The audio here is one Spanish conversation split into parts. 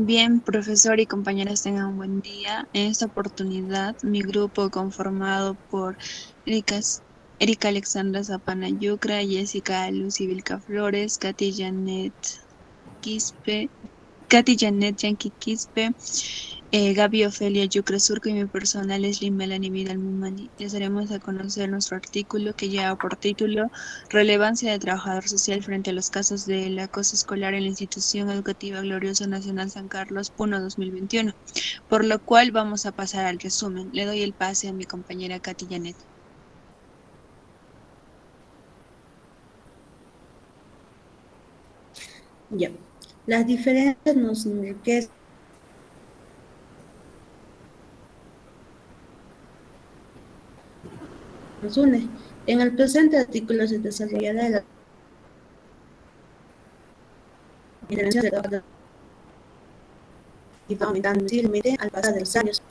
Bien, profesor y compañeras, tengan un buen día. En esta oportunidad, mi grupo conformado por Erika, Erika Alexandra Zapana Yucra, Jessica Lucy Vilca Flores, Quispe, Katy Janet Yankee Quispe, Gaby Ofelia Yucre Surco y mi persona Leslie Melanie Vidal Mumani. Les daremos a conocer nuestro artículo que lleva por título Relevancia del trabajador social frente a los casos del acoso escolar en la institución educativa Glorioso Nacional San Carlos, Puno 2021, por lo cual vamos a pasar al resumen. Le doy el pase a mi compañera Katy Janet. Ya. Las diferencias nos enriquecen, nos une. En el presente artículo se desarrollará la intervención de la y va aumentando visiblemente al pasar de los años.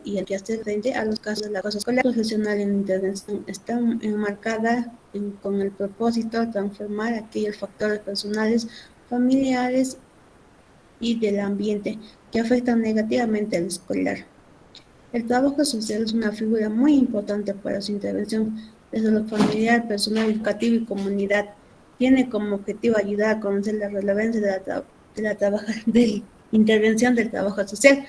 Y el que hacer frente a los casos de la acoso escolar profesional en intervención está enmarcada con el propósito de transformar aquellos factores personales, familiares y del ambiente que afectan negativamente al escolar. El trabajo social es una figura muy importante para su intervención desde lo familiar, personal, educativo y comunidad. Tiene como objetivo ayudar a conocer la relevancia de la intervención del trabajo social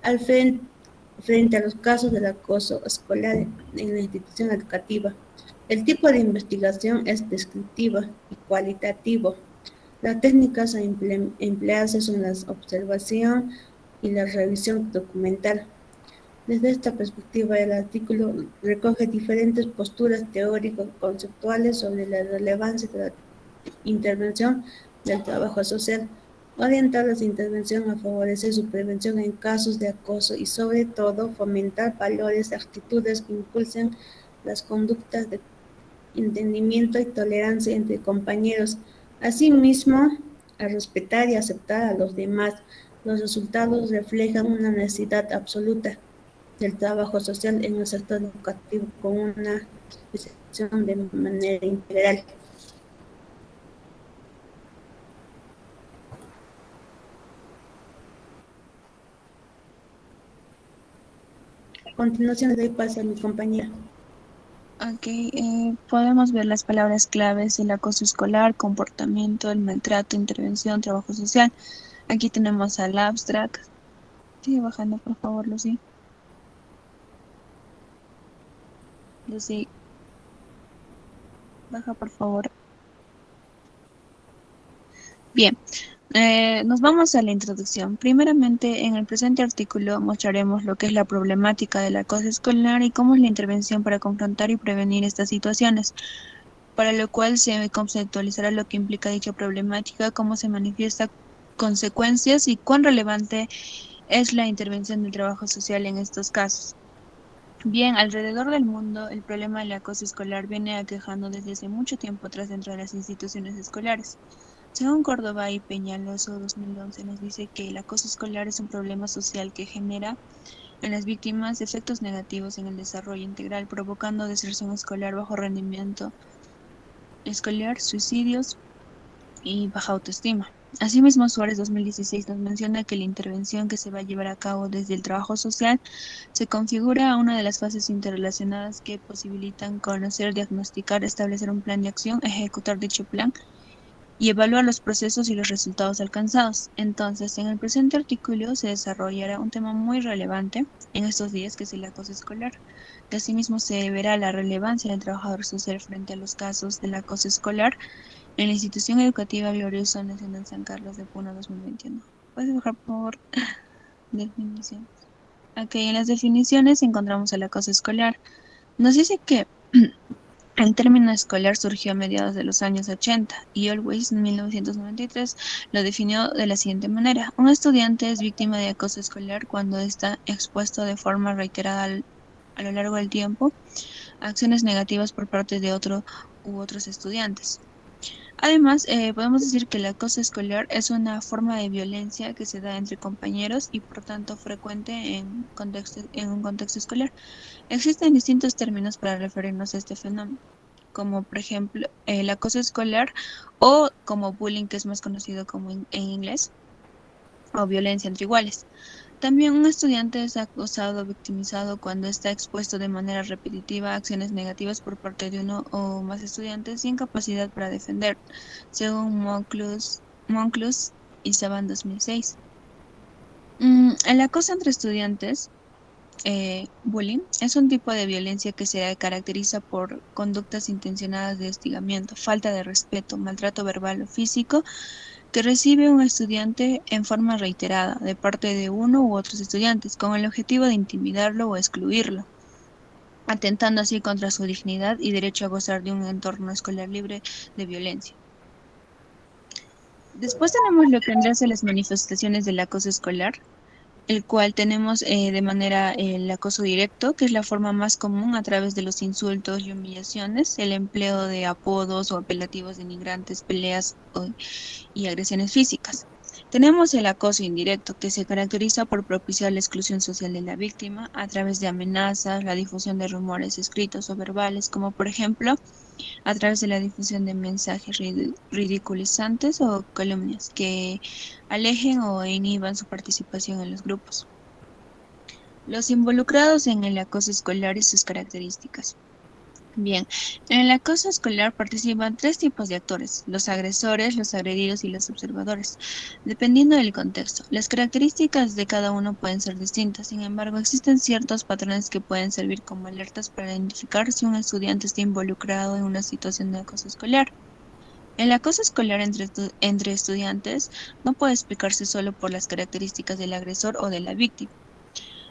al frente a los casos del acoso escolar en la institución educativa. El tipo de investigación es descriptivo y cualitativo. Las técnicas a emplearse son la observación y la revisión documental. Desde esta perspectiva, el artículo recoge diferentes posturas teórico-conceptuales sobre la relevancia de la intervención del trabajo social, orientar la intervención a favorecer su prevención en casos de acoso y, sobre todo, fomentar valores y actitudes que impulsen las conductas de entendimiento y tolerancia entre compañeros. Asimismo, a respetar y aceptar a los demás. Los resultados reflejan una necesidad absoluta del trabajo social en el sector educativo con una especialización de manera integral. A continuación le doy paso a mi compañera. Ok, podemos ver las palabras claves: el acoso escolar, comportamiento, el maltrato, intervención, trabajo social. Aquí tenemos al abstract. Sigue bajando, por favor, Lucy. Lucy, baja, por favor. Bien, nos vamos a la introducción. Primeramente, en el presente artículo mostraremos lo que es la problemática del acoso escolar y cómo es la intervención para confrontar y prevenir estas situaciones, para lo cual se conceptualizará lo que implica dicha problemática, cómo se manifiesta, consecuencias y cuán relevante es la intervención del trabajo social en estos casos. Bien, alrededor del mundo, el problema del acoso escolar viene aquejando desde hace mucho tiempo atrás dentro de las instituciones escolares. Según Córdoba y Peñaloso 2011 nos dice que el acoso escolar es un problema social que genera en las víctimas efectos negativos en el desarrollo integral, provocando deserción escolar, bajo rendimiento escolar, suicidios y baja autoestima. Asimismo, Suárez 2016 nos menciona que la intervención que se va a llevar a cabo desde el trabajo social se configura a una de las fases interrelacionadas que posibilitan conocer, diagnosticar, establecer un plan de acción, ejecutar dicho plan y evaluar los procesos y los resultados alcanzados. Entonces, en el presente artículo se desarrollará un tema muy relevante en estos días, que es el acoso escolar. De asimismo, se verá la relevancia del trabajador social frente a los casos del acoso escolar en la institución educativa Glorioso Nacional San Carlos de Puno 2021. ¿Puedes bajar, por favor? Definición. Ok, en las definiciones encontramos el acoso escolar. Nos dice que el término escolar surgió a mediados de los años 80 y Always en 1993 lo definió de la siguiente manera: un estudiante es víctima de acoso escolar cuando está expuesto de forma reiterada a lo largo del tiempo a acciones negativas por parte de otro u otros estudiantes. Además, podemos decir que el acoso escolar es una forma de violencia que se da entre compañeros y por tanto frecuente en un contexto escolar. Existen distintos términos para referirnos a este fenómeno, como por ejemplo el acoso escolar o como bullying, que es más conocido como en inglés, o violencia entre iguales. También un estudiante es acosado o victimizado cuando está expuesto de manera repetitiva a acciones negativas por parte de uno o más estudiantes sin capacidad para defender, según Monclús y Saban 2006. El acoso entre estudiantes, bullying, es un tipo de violencia que se caracteriza por conductas intencionadas de hostigamiento, falta de respeto, maltrato verbal o físico que recibe un estudiante en forma reiterada de parte de uno u otros estudiantes, con el objetivo de intimidarlo o excluirlo, atentando así contra su dignidad y derecho a gozar de un entorno escolar libre de violencia. Después tenemos lo que vendrían a ser las manifestaciones del acoso escolar, el cual tenemos de manera el acoso directo, que es la forma más común a través de los insultos y humillaciones, el empleo de apodos o apelativos denigrantes, peleas y agresiones físicas. Tenemos el acoso indirecto, que se caracteriza por propiciar la exclusión social de la víctima a través de amenazas, la difusión de rumores escritos o verbales, como por ejemplo a través de la difusión de mensajes ridiculizantes o calumnias que alejen o inhiban su participación en los grupos. Los involucrados en el acoso escolar y sus características. Bien, en el acoso escolar participan tres tipos de actores: los agresores, los agredidos y los observadores, dependiendo del contexto. Las características de cada uno pueden ser distintas, sin embargo, existen ciertos patrones que pueden servir como alertas para identificar si un estudiante está involucrado en una situación de acoso escolar. El acoso escolar entre estudiantes no puede explicarse solo por las características del agresor o de la víctima.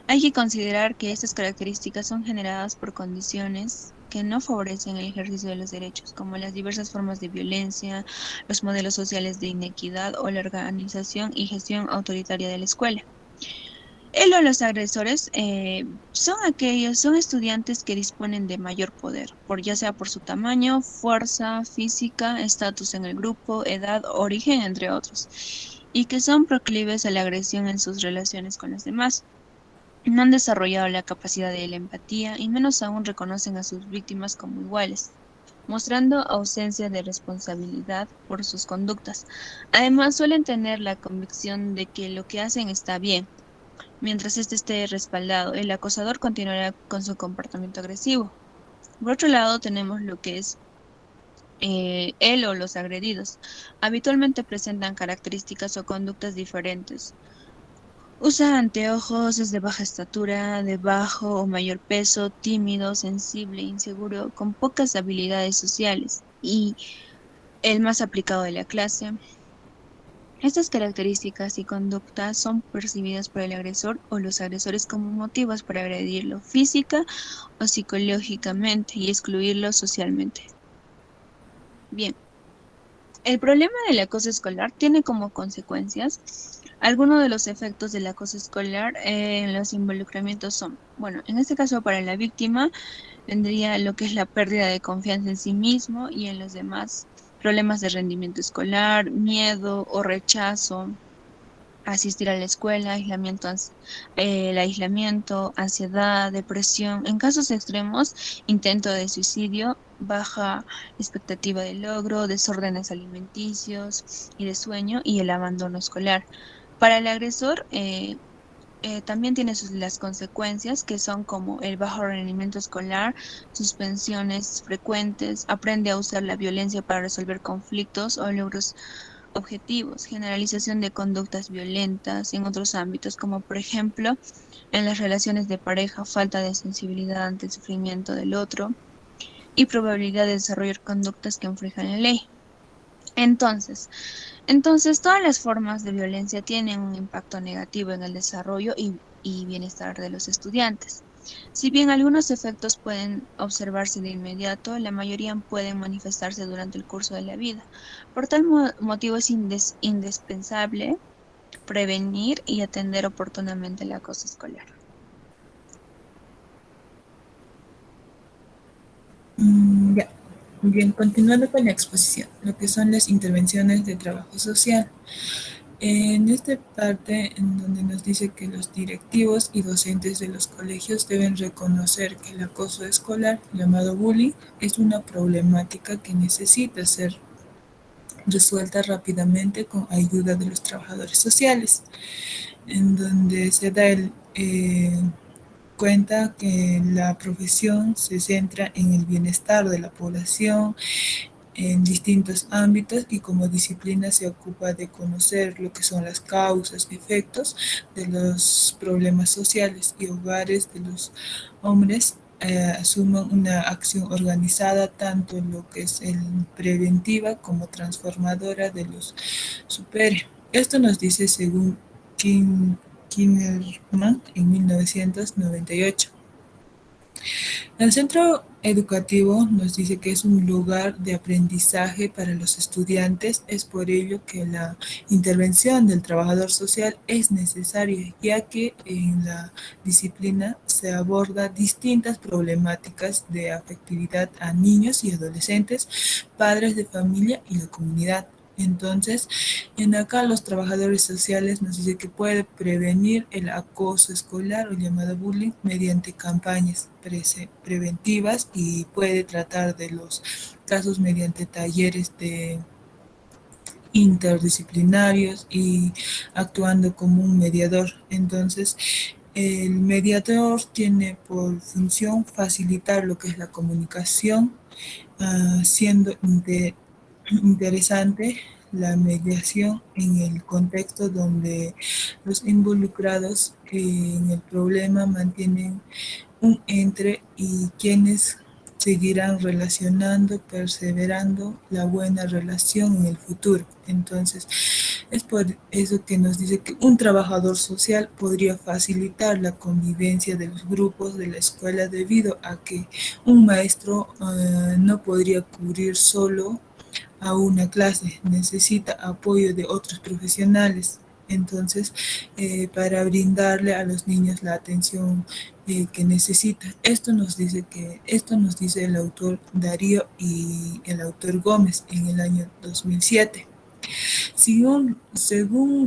Hay que considerar que estas características son generadas por condiciones que no favorecen el ejercicio de los derechos, como las diversas formas de violencia, los modelos sociales de inequidad o la organización y gestión autoritaria de la escuela. Él o los agresores son estudiantes que disponen de mayor poder, ya sea por su tamaño, fuerza física, estatus en el grupo, edad, origen, entre otros, y que son proclives a la agresión en sus relaciones con los demás. No han desarrollado la capacidad de la empatía y menos aún reconocen a sus víctimas como iguales, mostrando ausencia de responsabilidad por sus conductas. Además, suelen tener la convicción de que lo que hacen está bien. Mientras éste esté respaldado, el acosador continuará con su comportamiento agresivo. Por otro lado, tenemos lo que es él o los agredidos. Habitualmente presentan características o conductas diferentes. Usa anteojos, es de baja estatura, de bajo o mayor peso, tímido, sensible, inseguro, con pocas habilidades sociales y el más aplicado de la clase. Estas características y conductas son percibidas por el agresor o los agresores como motivos para agredirlo física o psicológicamente y excluirlo socialmente. Bien, el problema del acoso escolar tiene como consecuencias algunos de los efectos del acoso escolar en los involucramientos son, bueno, en este caso para la víctima vendría lo que es la pérdida de confianza en sí mismo y en los demás, problemas de rendimiento escolar, miedo o rechazo a asistir a la escuela, el aislamiento, ansiedad, depresión, en casos extremos, intento de suicidio, baja expectativa de logro, desórdenes alimenticios y de sueño y el abandono escolar. Para el agresor, también tiene las consecuencias que son como el bajo rendimiento escolar, suspensiones frecuentes, aprende a usar la violencia para resolver conflictos o logros objetivos, generalización de conductas violentas en otros ámbitos, como por ejemplo en las relaciones de pareja, falta de sensibilidad ante el sufrimiento del otro y probabilidad de desarrollar conductas que infrinjan la ley. Entonces, todas las formas de violencia tienen un impacto negativo en el desarrollo y bienestar de los estudiantes. Si bien algunos efectos pueden observarse de inmediato, la mayoría pueden manifestarse durante el curso de la vida. Por tal motivo es indispensable prevenir y atender oportunamente el acoso escolar. Ya. Muy bien, continuando con la exposición, lo que son las intervenciones de trabajo social. En esta parte en donde nos dice que los directivos y docentes de los colegios deben reconocer que el acoso escolar, llamado bullying, es una problemática que necesita ser resuelta rápidamente con ayuda de los trabajadores sociales, en donde se da cuenta que la profesión se centra en el bienestar de la población en distintos ámbitos y como disciplina se ocupa de conocer lo que son las causas, efectos de los problemas sociales y hogares de los hombres. Asuman una acción organizada tanto en lo que es el preventiva como transformadora de los supere. Esto nos dice según Kinnerman en 1998. El centro educativo nos dice que es un lugar de aprendizaje para los estudiantes, es por ello que la intervención del trabajador social es necesaria, ya que en la disciplina se aborda distintas problemáticas de afectividad a niños y adolescentes, padres de familia y la comunidad. Entonces, en acá los trabajadores sociales nos dicen que puede prevenir el acoso escolar o llamado bullying mediante campañas preventivas y puede tratar de los casos mediante talleres de interdisciplinarios y actuando como un mediador. Entonces, el mediador tiene por función facilitar lo que es la comunicación, siendo interesante la mediación en el contexto donde los involucrados en el problema mantienen un entre y quienes seguirán relacionando, perseverando la buena relación en el futuro. Entonces, es por eso que nos dice que un trabajador social podría facilitar la convivencia de los grupos de la escuela debido a que un maestro no podría cubrir solo a una clase, necesita apoyo de otros profesionales. Entonces, para brindarle a los niños la atención que necesita. Esto nos dice el autor Darío y el autor Gómez en el año 2007. Según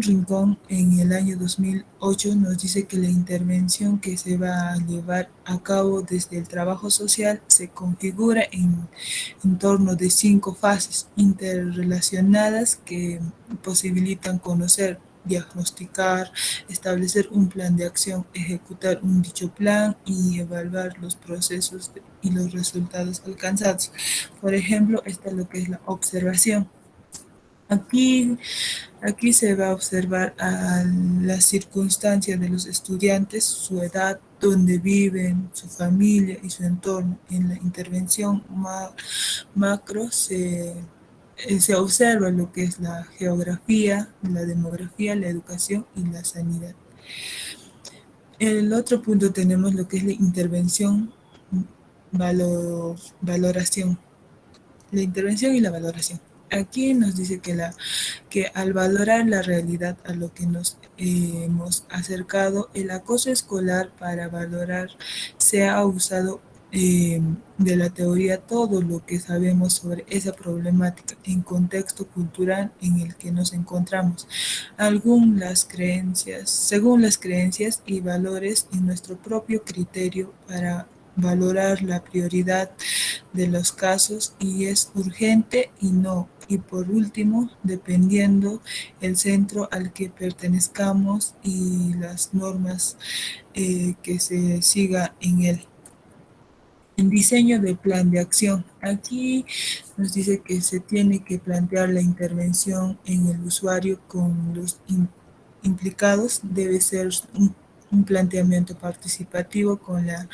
Rincón, en el año 2008 nos dice que la intervención que se va a llevar a cabo desde el trabajo social se configura en torno de 5 fases interrelacionadas que posibilitan conocer, diagnosticar, establecer un plan de acción, ejecutar un dicho plan y evaluar los procesos y los resultados alcanzados. Por ejemplo, está lo que es la observación. Aquí, aquí se va a observar a las circunstancias de los estudiantes, su edad, dónde viven, su familia y su entorno. En la intervención macro se observa lo que es la geografía, la demografía, la educación y la sanidad. En el otro punto tenemos lo que es la intervención, valoración. La intervención y la valoración. Aquí nos dice que al valorar la realidad a lo que nos hemos acercado, el acoso escolar para valorar se ha usado de la teoría todo lo que sabemos sobre esa problemática en contexto cultural en el que nos encontramos, según las creencias y valores en nuestro propio criterio para valorar la prioridad de los casos y es urgente y no. Y por último, dependiendo el centro al que pertenezcamos y las normas que se siga en él. En diseño de plan de acción. Aquí nos dice que se tiene que plantear la intervención en el usuario con los implicados. Debe ser un planteamiento participativo con la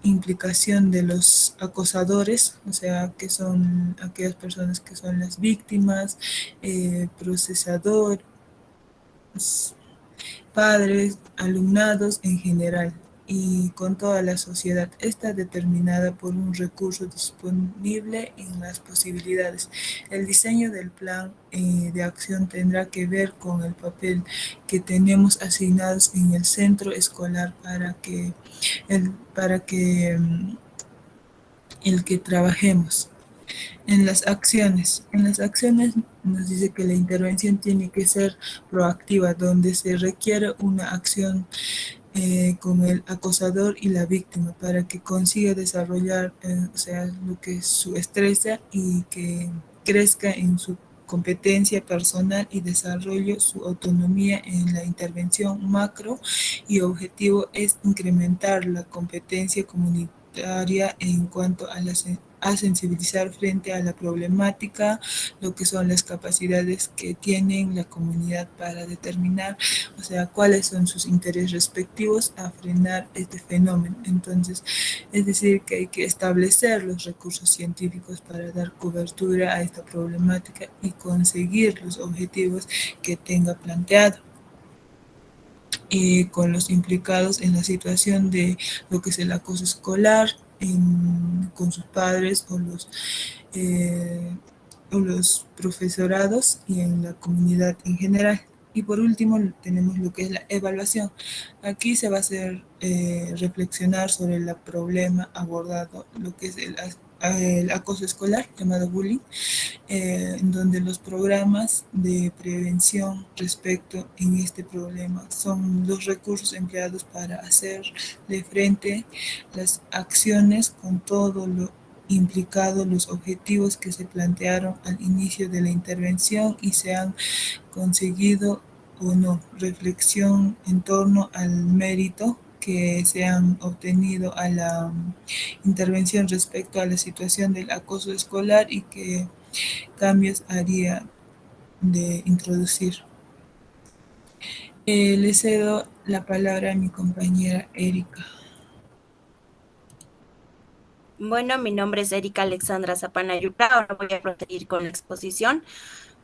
implicación de los acosadores, o sea, que son aquellas personas que son las víctimas, procesadores, padres, alumnados en general y con toda la sociedad. Está determinada por un recurso disponible en las posibilidades. El diseño del plan de acción tendrá que ver con el papel que tenemos asignados en el centro escolar para que el que trabajemos. En las acciones nos dice que la intervención tiene que ser proactiva, donde se requiere una acción con el acosador y la víctima para que consiga desarrollar, o sea, lo que su estresa y que crezca en su competencia personal y desarrollo su autonomía. En la intervención macro y objetivo es incrementar la competencia comunitaria en cuanto a a sensibilizar frente a la problemática, lo que son las capacidades que tienen la comunidad para determinar, o sea, cuáles son sus intereses respectivos a frenar este fenómeno. Entonces, es decir, que hay que establecer los recursos científicos para dar cobertura a esta problemática y conseguir los objetivos que tenga planteado. Con los implicados en la situación de lo que es el acoso escolar con sus padres eh, o los profesorados y en la comunidad en general. Y por último tenemos lo que es la evaluación. Aquí se va a hacer reflexionar sobre el problema abordado, lo que es el acoso escolar, llamado bullying, en donde los programas de prevención respecto en este problema son los recursos empleados para hacerle frente las acciones con todo lo implicado, los objetivos que se plantearon al inicio de la intervención y se han conseguido o no, reflexión en torno al mérito que se han obtenido a la intervención respecto a la situación del acoso escolar y qué cambios haría de introducir. Le cedo la palabra a mi compañera Erika. Bueno, mi nombre es Erika Alexandra Zapanayuca. Ahora voy a proseguir con la exposición,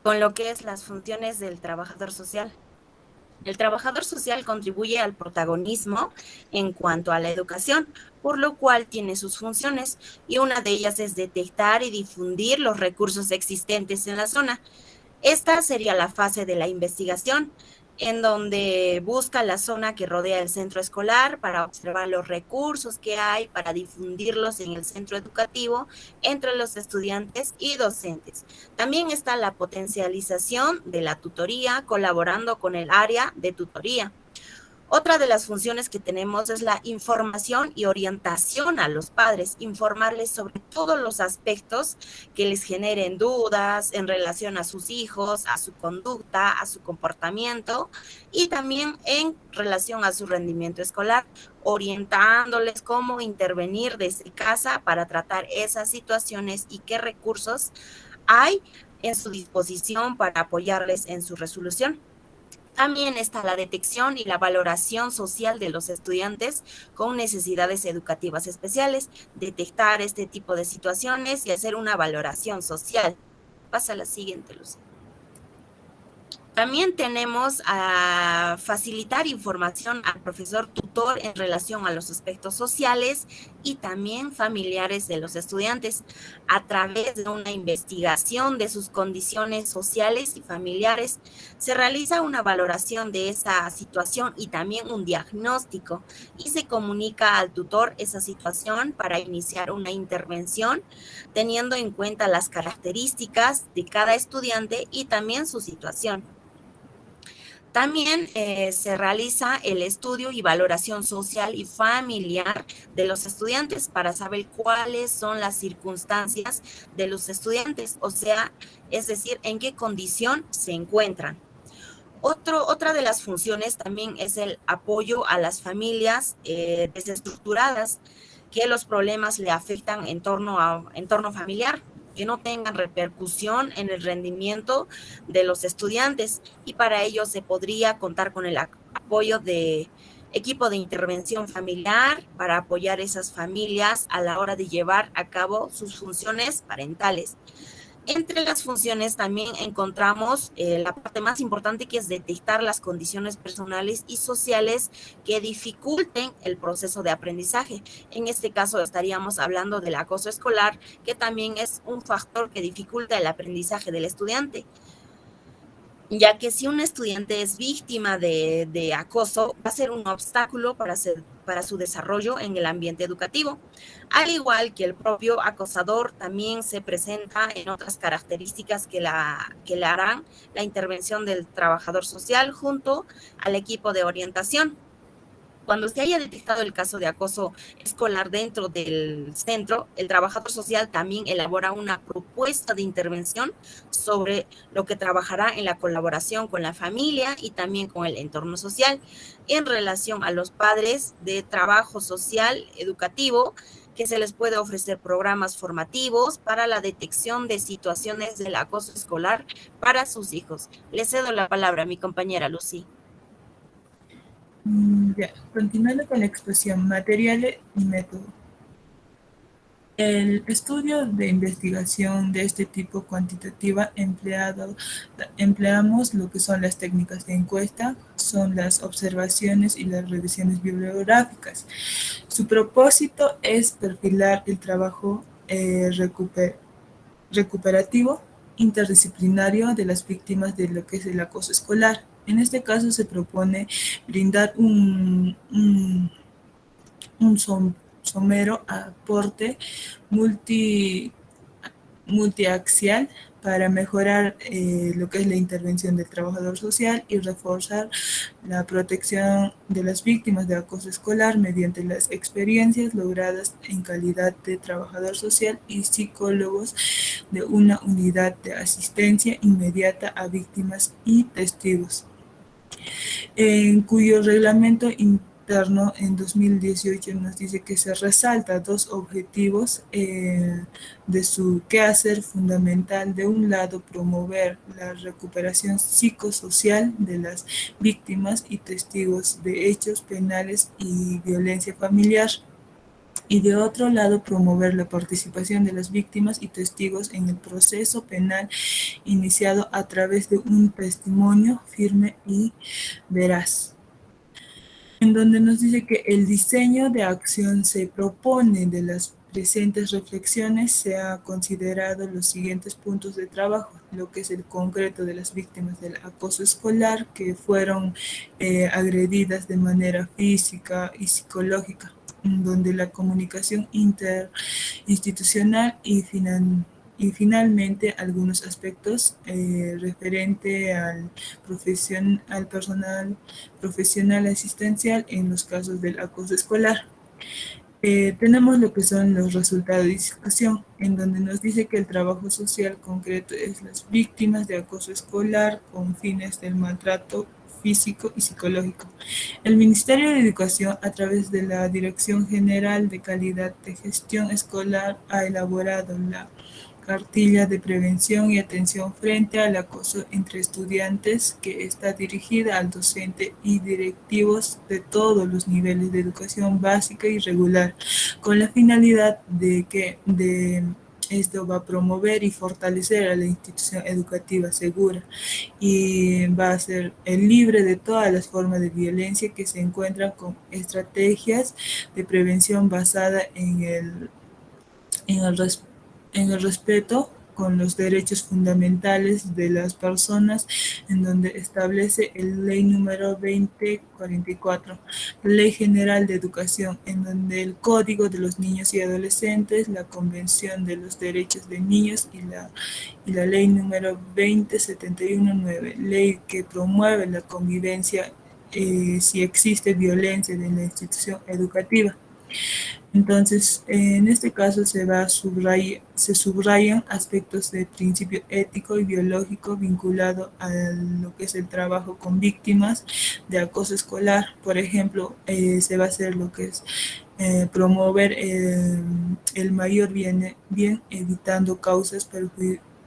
con lo que es las funciones del trabajador social. El trabajador social contribuye al protagonismo en cuanto a la educación, por lo cual tiene sus funciones, y una de ellas es detectar y difundir los recursos existentes en la zona. Esta sería la fase de la investigación, en donde busca la zona que rodea el centro escolar para observar los recursos que hay, para difundirlos en el centro educativo entre los estudiantes y docentes. También está la potencialización de la tutoría, colaborando con el área de tutoría. Otra de las funciones que tenemos es la información y orientación a los padres, informarles sobre todos los aspectos que les generen dudas en relación a sus hijos, a su conducta, a su comportamiento y también en relación a su rendimiento escolar, orientándoles cómo intervenir desde casa para tratar esas situaciones y qué recursos hay en su disposición para apoyarles en su resolución. También está la detección y la valoración social de los estudiantes con necesidades educativas especiales, detectar este tipo de situaciones y hacer una valoración social. Pasa a la siguiente, Luz. También tenemos a facilitar información al profesor tutor en relación a los aspectos sociales y también familiares de los estudiantes a través de una investigación de sus condiciones sociales y familiares. Se realiza una valoración de esa situación y también un diagnóstico y se comunica al tutor esa situación para iniciar una intervención teniendo en cuenta las características de cada estudiante y también su situación. También se realiza el estudio y valoración social y familiar de los estudiantes para saber cuáles son las circunstancias de los estudiantes, o sea, es decir, en qué condición se encuentran. Otra de las funciones también es el apoyo a las familias desestructuradas que los problemas le afectan en torno familiar, que no tengan repercusión en el rendimiento de los estudiantes, y para ello se podría contar con el apoyo de equipo de intervención familiar para apoyar esas familias a la hora de llevar a cabo sus funciones parentales. Entre las funciones también encontramos la parte más importante, que es detectar las condiciones personales y sociales que dificulten el proceso de aprendizaje. En este caso estaríamos hablando del acoso escolar, que también es un factor que dificulta el aprendizaje del estudiante. ya que si un estudiante es víctima de acoso, va a ser un obstáculo para su desarrollo en el ambiente educativo. Al igual que el propio acosador, también se presenta en otras características que le harán la intervención del trabajador social junto al equipo de orientación. Cuando se haya detectado el caso de acoso escolar dentro del centro, el trabajador social también elabora una propuesta de intervención sobre lo que trabajará en la colaboración con la familia y también con el entorno social en relación a los padres de trabajo social educativo, que se les puede ofrecer programas formativos para la detección de situaciones del acoso escolar para sus hijos. Le cedo la palabra a mi compañera Lucy. Ya, continuando con la exposición, materiales y método. El estudio de investigación de este tipo cuantitativa empleamos lo que son las técnicas de encuesta, son las observaciones y las revisiones bibliográficas. Su propósito es perfilar el trabajo recuperativo interdisciplinario de las víctimas de lo que es el acoso escolar. En este caso se propone brindar un somero aporte multi, multiaxial para mejorar lo que es la intervención del trabajador social y reforzar la protección de las víctimas de acoso escolar mediante las experiencias logradas en calidad de trabajador social y psicólogos de una unidad de asistencia inmediata a víctimas y testigos, en cuyo reglamento interno en 2018 nos dice que se resalta dos objetivos de su quehacer fundamental. De un lado, promover la recuperación psicosocial de las víctimas y testigos de hechos penales y violencia familiar, y de otro lado promover la participación de las víctimas y testigos en el proceso penal iniciado a través de un testimonio firme y veraz, en donde nos dice que el diseño de acción se propone de las presentes reflexiones se ha considerado los siguientes puntos de trabajo, lo que es el concreto de las víctimas del acoso escolar que fueron agredidas de manera física y psicológica, donde la comunicación interinstitucional y finalmente algunos aspectos referente al personal profesional asistencial en los casos del acoso escolar. Tenemos lo que son los resultados de discusión, en donde nos dice que el trabajo social concreto es las víctimas de acoso escolar con fines del maltrato físico y psicológico. El Ministerio de Educación, a través de la Dirección General de Calidad de Gestión Escolar, ha elaborado la cartilla de prevención y atención frente al acoso entre estudiantes, que está dirigida al docente y directivos de todos los niveles de educación básica y regular, con la finalidad de que esto va a promover y fortalecer a la institución educativa segura y va a ser libre de todas las formas de violencia que se encuentran con estrategias de prevención basada en el, res, en el respeto con los derechos fundamentales de las personas, en donde establece el Ley número 2044, Ley General de Educación, en donde el Código de los Niños y Adolescentes, la Convención de los Derechos de Niños y la Ley número 20719, ley que promueve la convivencia si existe violencia en la institución educativa. Entonces, en este caso se subrayan aspectos de principio ético y biológico vinculado a lo que es el trabajo con víctimas de acoso escolar. Por ejemplo, se va a hacer lo que es promover el mayor bien evitando causas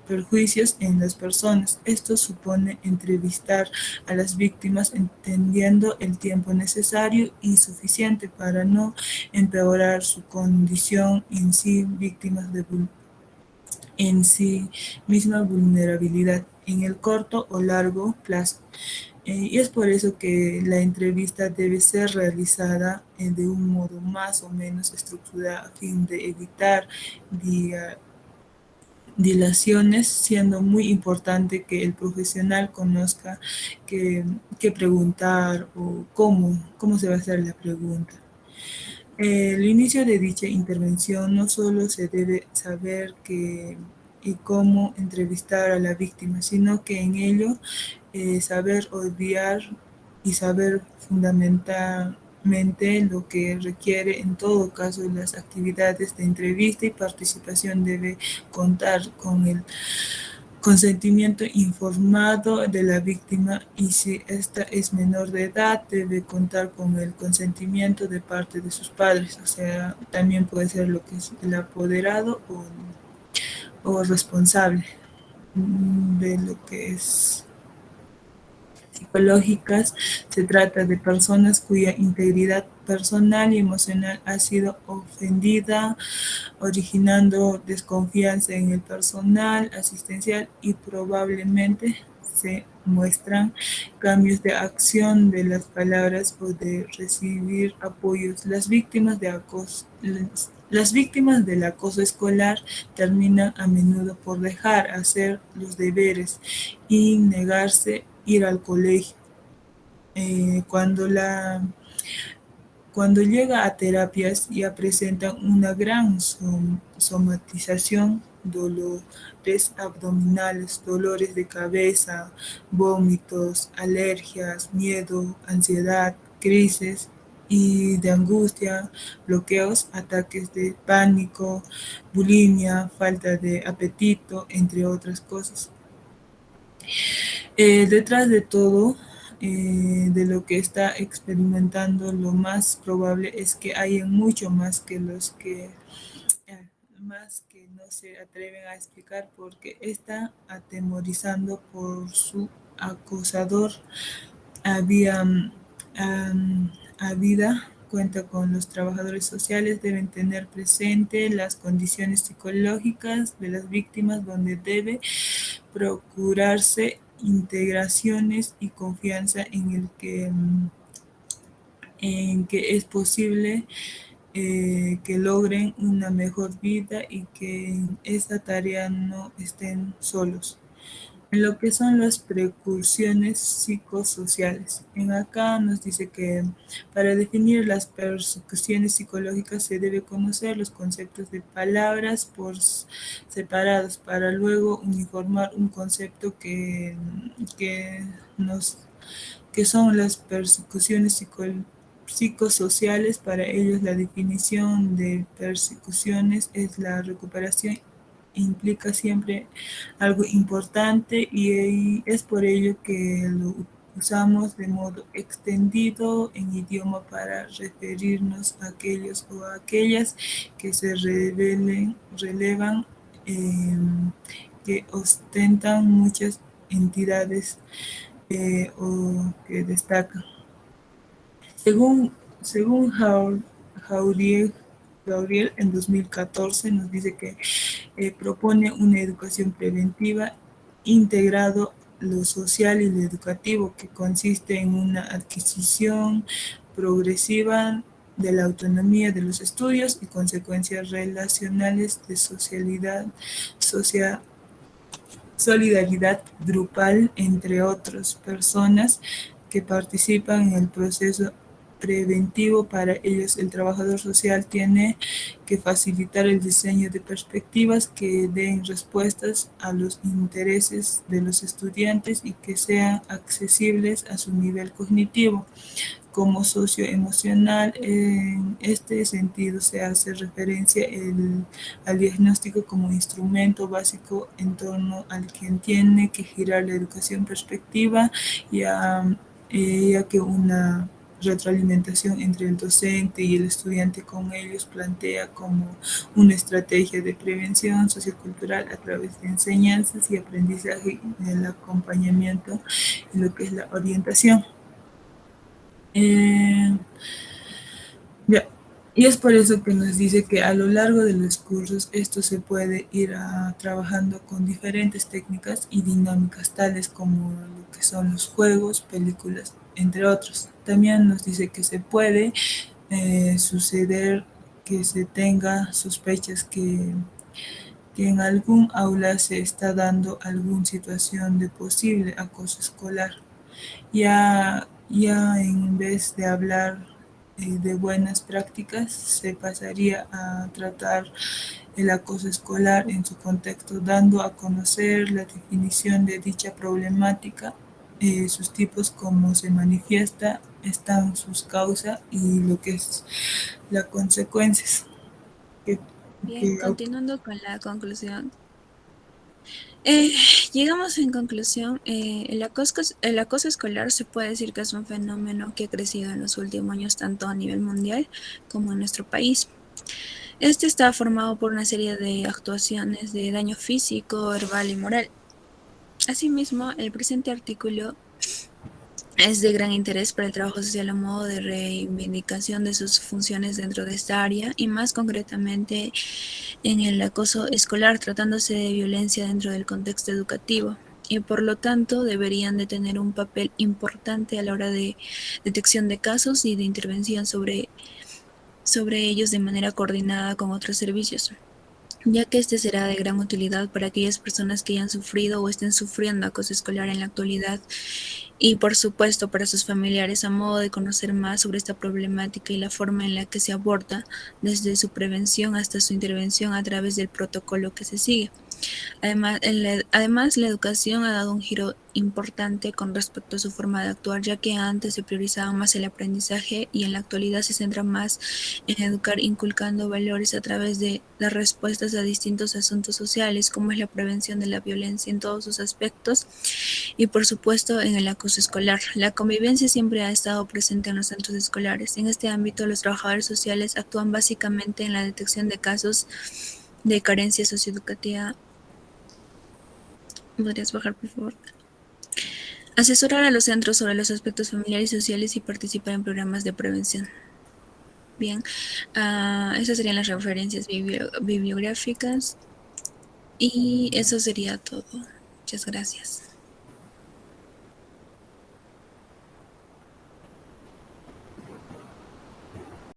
perjuicios en las personas. Esto supone entrevistar a las víctimas entendiendo el tiempo necesario y suficiente para no empeorar su condición en sí, víctimas en sí misma vulnerabilidad en el corto o largo plazo. Y es por eso que la entrevista debe ser realizada de un modo más o menos estructurado a fin de evitar dilaciones, siendo muy importante que el profesional conozca qué, qué preguntar o cómo se va a hacer la pregunta. El inicio de dicha intervención no solo se debe saber y cómo entrevistar a la víctima, sino que en ello saber obviar y saber fundamentalmente lo que requiere en todo caso las actividades de entrevista y participación debe contar con el consentimiento informado de la víctima y si ésta es menor de edad debe contar con el consentimiento de parte de sus padres, o sea, también puede ser lo que es el apoderado o responsable de lo que es psicológicas. Se trata de personas cuya integridad personal y emocional ha sido ofendida, originando desconfianza en el personal asistencial y probablemente se muestran cambios de acción de las palabras o de recibir apoyos. Las víctimas del acoso escolar terminan a menudo por dejar hacer los deberes y negarse ir al colegio. Eh, cuando la cuando llega a terapias ya presentan una gran somatización, dolores abdominales, dolores de cabeza, vómitos, alergias, miedo, ansiedad, crisis y de angustia, bloqueos, ataques de pánico, bulimia, falta de apetito, entre otras cosas. Detrás de todo, de lo que está experimentando, lo más probable es que haya mucho más que más que no se atreven a explicar porque está atemorizando por su acosador. Había, habida cuenta con los trabajadores sociales, deben tener presente las condiciones psicológicas de las víctimas donde debe procurarse integraciones y confianza en que es posible que logren una mejor vida y que en esta tarea no estén solos. En lo que son las precursiones psicosociales. En acá nos dice que para definir las persecuciones psicológicas se debe conocer los conceptos de palabras por separados para luego uniformar un concepto que, nos, que son las persecuciones psicosociales. Para ellos la definición de persecuciones es la recuperación implica siempre algo importante y es por ello que lo usamos de modo extendido en idioma para referirnos a aquellos o a aquellas que se relevan, eh, que ostentan muchas entidades o que destacan. Según Gabriel en 2014 nos dice que propone una educación preventiva integrado lo social y lo educativo, que consiste en una adquisición progresiva de la autonomía de los estudios y consecuencias relacionales de solidaridad grupal entre otras personas que participan en el proceso preventivo. Para ellos, el trabajador social tiene que facilitar el diseño de perspectivas que den respuestas a los intereses de los estudiantes y que sean accesibles a su nivel cognitivo como socioemocional. En este sentido se hace referencia al diagnóstico como instrumento básico en torno al quien tiene que girar la educación perspectiva ya que una retroalimentación entre el docente y el estudiante con ellos plantea como una estrategia de prevención sociocultural a través de enseñanzas y aprendizaje y el acompañamiento en lo que es la orientación. Ya. Y es por eso que nos dice que a lo largo de los cursos esto se puede ir trabajando con diferentes técnicas y dinámicas tales como lo que son los juegos, películas, entre otros. También nos dice que se puede suceder que se tenga sospechas que en algún aula se está dando alguna situación de posible acoso escolar. Ya en vez de hablar de buenas prácticas, se pasaría a tratar el acoso escolar en su contexto, dando a conocer la definición de dicha problemática, sus tipos, cómo se manifiesta, están sus causas y lo que es las consecuencias. Que, Bien, que continuando con la conclusión. Eh, Llegamos en conclusión, el acoso escolar se puede decir que es un fenómeno que ha crecido en los últimos años tanto a nivel mundial como en nuestro país. Este está formado por una serie de actuaciones de daño físico, verbal y moral. Asimismo, el presente artículo es de gran interés para el trabajo social a modo de reivindicación de sus funciones dentro de esta área y más concretamente en el acoso escolar, tratándose de violencia dentro del contexto educativo y por lo tanto deberían de tener un papel importante a la hora de detección de casos y de intervención sobre ellos de manera coordinada con otros servicios, ya que este será de gran utilidad para aquellas personas que hayan sufrido o estén sufriendo acoso escolar en la actualidad y por supuesto para sus familiares a modo de conocer más sobre esta problemática y la forma en la que se aborda desde su prevención hasta su intervención a través del protocolo que se sigue. Además, la educación ha dado un giro importante con respecto a su forma de actuar, ya que antes se priorizaba más el aprendizaje y en la actualidad se centra más en educar inculcando valores a través de las respuestas a distintos asuntos sociales, como es la prevención de la violencia en todos sus aspectos y por supuesto en el acoso escolar. La convivencia siempre ha estado presente en los centros escolares. En este ámbito, los trabajadores sociales actúan básicamente en la detección de casos de carencia socioeducativa. ¿Podrías bajar, por favor? Asesorar a los centros sobre los aspectos familiares y sociales y participar en programas de prevención. Bien, esas serían las referencias bibliográficas y eso sería todo. Muchas gracias.